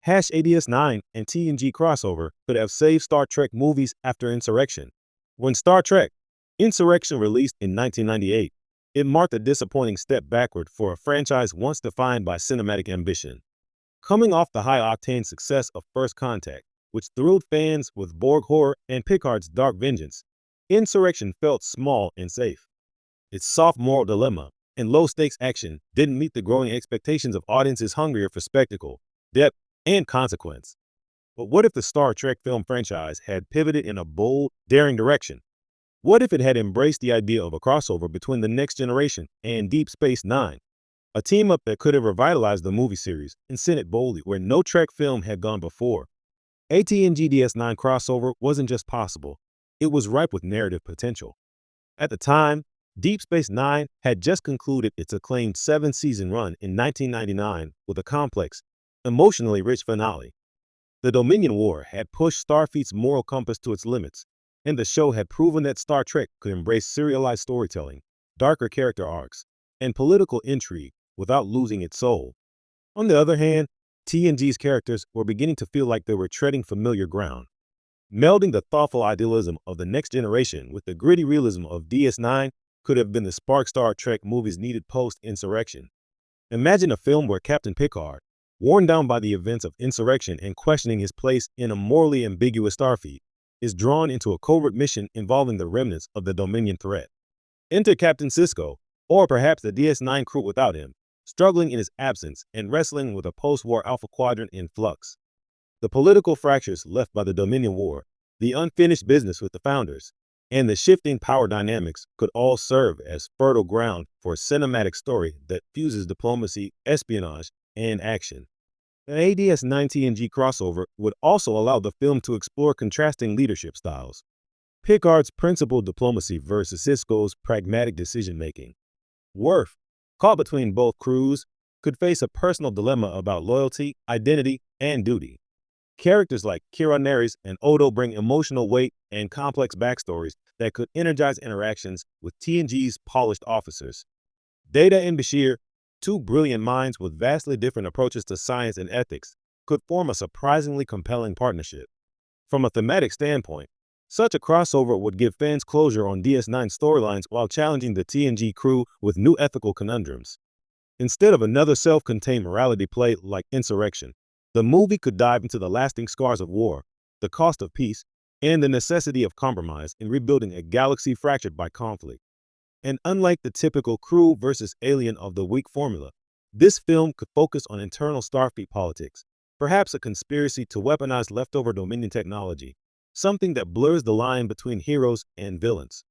#DS9 and TNG crossover could have saved Star Trek movies after Insurrection. When Star Trek Insurrection released in 1998, it marked a disappointing step backward for a franchise once defined by cinematic ambition. Coming off the high-octane success of First Contact, which thrilled fans with Borg horror and Picard's dark vengeance, Insurrection felt small and safe. Its soft moral dilemma and low-stakes action didn't meet the growing expectations of audiences hungrier for spectacle, depth, and consequence. But what if the Star Trek film franchise had pivoted in a bold, daring direction? What if it had embraced the idea of a crossover between The Next Generation and Deep Space Nine? A team-up that could have revitalized the movie series and sent it boldly where no Trek film had gone before. A TNG DS9 crossover wasn't just possible, it was ripe with narrative potential. At the time, Deep Space Nine had just concluded its acclaimed 7-season run in 1999 with a complex, emotionally rich finale. The Dominion War had pushed Starfleet's moral compass to its limits, and the show had proven that Star Trek could embrace serialized storytelling, darker character arcs, and political intrigue without losing its soul. On the other hand, TNG's characters were beginning to feel like they were treading familiar ground. Melding the thoughtful idealism of The Next Generation with the gritty realism of DS9 could have been the spark Star Trek movies needed post-Insurrection. Imagine a film where Captain Picard, worn down by the events of Insurrection and questioning his place in a morally ambiguous Starfleet, is drawn into a covert mission involving the remnants of the Dominion threat. Enter Captain Sisko, or perhaps the DS9 crew without him, struggling in his absence and wrestling with a post-war Alpha Quadrant in flux. The political fractures left by the Dominion War, the unfinished business with the Founders, and the shifting power dynamics could all serve as fertile ground for a cinematic story that fuses diplomacy, espionage, and action. The ADS-9 TNG crossover would also allow the film to explore contrasting leadership styles. Picard's principled diplomacy versus Sisko's pragmatic decision-making. Worf, caught between both crews, could face a personal dilemma about loyalty, identity, and duty. Characters like Kira Nerys and Odo bring emotional weight and complex backstories that could energize interactions with TNG's polished officers. Data and Bashir, two brilliant minds with vastly different approaches to science and ethics, could form a surprisingly compelling partnership. From a thematic standpoint, such a crossover would give fans closure on DS9 storylines while challenging the TNG crew with new ethical conundrums. Instead of another self-contained morality play like Insurrection, the movie could dive into the lasting scars of war, the cost of peace, and the necessity of compromise in rebuilding a galaxy fractured by conflict. And unlike the typical crew versus alien of the week formula, this film could focus on internal Starfleet politics, perhaps a conspiracy to weaponize leftover Dominion technology, something that blurs the line between heroes and villains.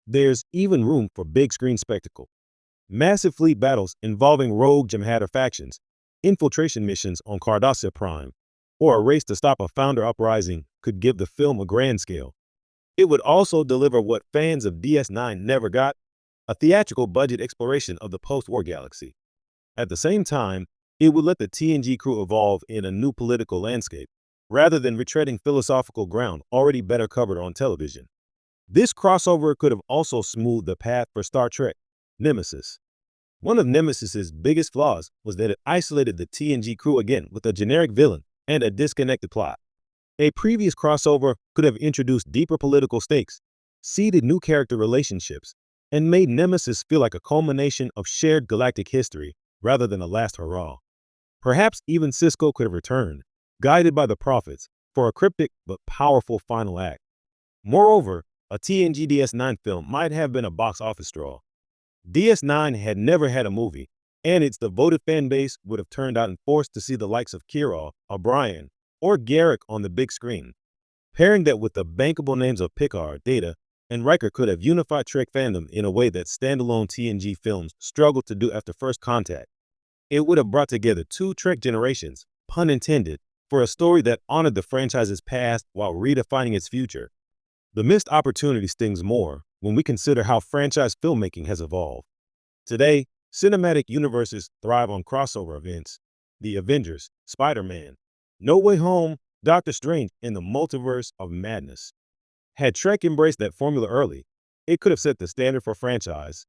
There's even room for big-screen spectacle. Massive fleet battles involving rogue Jem'Hadar factions, infiltration missions on Cardassia Prime, or a race to stop a Founder uprising could give the film a grand scale. It would also deliver what fans of DS9 never got, a theatrical budget exploration of the post-war galaxy. At the same time, it would let the TNG crew evolve in a new political landscape, rather than retreading philosophical ground already better covered on television. This crossover could have also smoothed the path for Star Trek Nemesis. One of Nemesis's biggest flaws was that it isolated the TNG crew again with a generic villain and a disconnected plot. A previous crossover could have introduced deeper political stakes, seeded new character relationships, and made Nemesis feel like a culmination of shared galactic history rather than a last hurrah. Perhaps even Sisko could have returned, guided by the prophets, for a cryptic but powerful final act. Moreover, a TNG DS9 film might have been a box office draw. DS9 had never had a movie, and its devoted fan base would have turned out and forced to see the likes of Kira, O'Brien, or Garrick on the big screen. Pairing that with the bankable names of Picard, Data, and Riker could have unified Trek fandom in a way that standalone TNG films struggled to do after First Contact. It would have brought together two Trek generations, pun intended, for a story that honored the franchise's past while redefining its future. The missed opportunity stings more when we consider how franchise filmmaking has evolved. Today, cinematic universes thrive on crossover events. The Avengers, Spider-Man, No Way Home, Doctor Strange, and the Multiverse of Madness. Had Trek embraced that formula early, it could have set the standard for franchise